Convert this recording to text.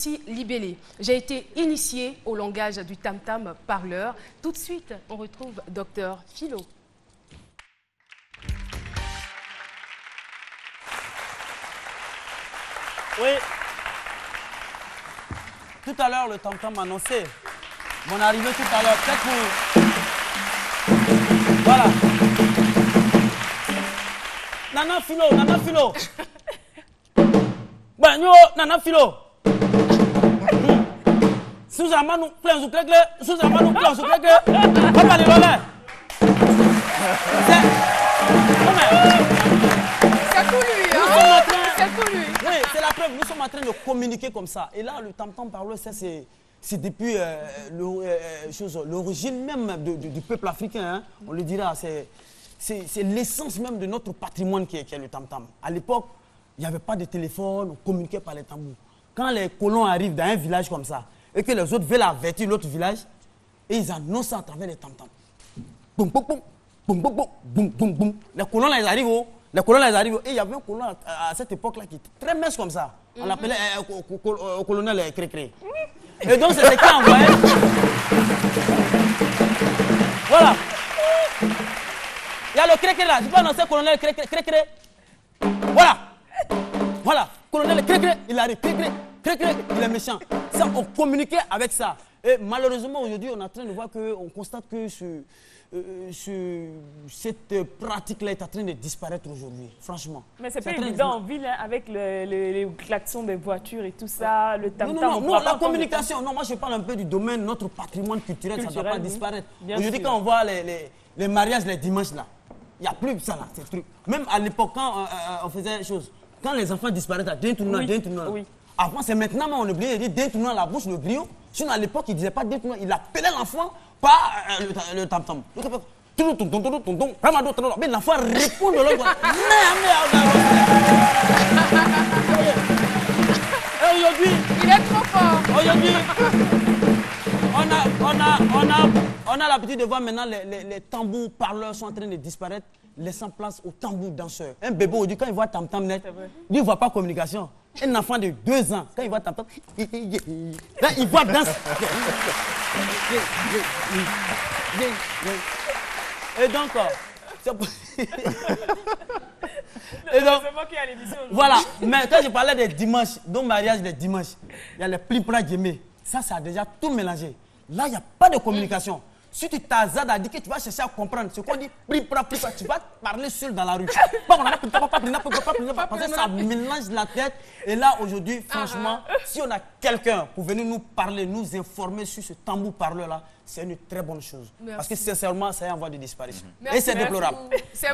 aussi libellé. J'ai été initiée au langage du tam-tam parleur. Tout de suite, on retrouve Dr Philo. Oui. Tout à l'heure, le tam-tam m'a annoncé mon arrivée tout à l'heure. Peut-être pour... Voilà. Nana Philo. Ben, yo, Nana Philo. Sous-amano, plein sous clé, sous-amano, plein sous clé. Papa, les volets. C'est pour lui, hein? C'est pour lui. Oui, c'est la preuve. Nous sommes en train de communiquer comme ça. Et là, le tam-tam parleur, ça, c'est depuis l'origine même du peuple africain. Hein. On le dira, c'est l'essence même de notre patrimoine qui est le tam-tam. À l'époque, il n'y avait pas de téléphone, on communiquait par les tambours. Quand les colons arrivent dans un village comme ça, et que les autres veulent avertir l'autre village, et ils annoncent ça à travers les tam-tams. Boum, boum, boum, boum, boum, boum, boum, boum, boum. Les colons, là, ils arrivent, et il y avait un colon à cette époque-là qui était très mince comme ça. On l'appelait colonel Cré-Cré. Et donc, c'est ce qui envoyait. Voilà. Il y a le Cré-Cré là. Tu peux annoncer colonel Cré-Cré. Voilà. Colonel Cré-Cré, il arrive. Cré-Cré, il est méchant. Ça, on communiquait avec ça. Et malheureusement, aujourd'hui, on est en train de voir on constate que cette pratique-là est en train de disparaître aujourd'hui, franchement. Mais c'est pas évident en ville, hein, avec les klaxons des voitures et tout ça, le tam-tam. Non, la communication. Non, moi je parle un peu du domaine, notre patrimoine culturel, ça ne doit pas disparaître. Aujourd'hui, quand on voit les mariages les dimanches là, il n'y a plus ça là, ces trucs. Même à l'époque, quand on faisait des choses, quand les enfants disparaissent, d'un tournant. Oui. Avant, c'est maintenant, on oubliait de dire d'un tournant la bouche, le griot. Sinon, à l'époque, il ne disait pas d'un tournant, il appelait l'enfant par le tam-tam. Mais l'enfant répond de l'autre. Et aujourd'hui, il est trop fort. Aujourd'hui, on a l'habitude de voir maintenant les tambours parleurs sont en train de disparaître, laissant place aux tambours danseurs. Un bébé aujourd'hui, quand il voit tam-tam net, lui, il ne voit pas communication. Un enfant de 2 ans, quand il voit tam-tam, là, il voit danse. Et donc, c'est moi qui ai l'émission. Voilà, mais quand je parlais des dimanches, donc mariage des dimanches, il y a les plipras djemé. Ça a déjà tout mélangé. Là, il n'y a pas de communication. Si tu t'azades à dire que tu vas chercher à comprendre ce qu'on dit, plipra, tu vas parler seul dans la rue. Parce que ça mélange la tête. Et là, aujourd'hui, franchement, si on a quelqu'un pour venir nous parler, nous informer sur ce tambour parleur-là, c'est une très bonne chose. Parce que sincèrement, ça est en voie de disparition. Et c'est déplorable. Merci.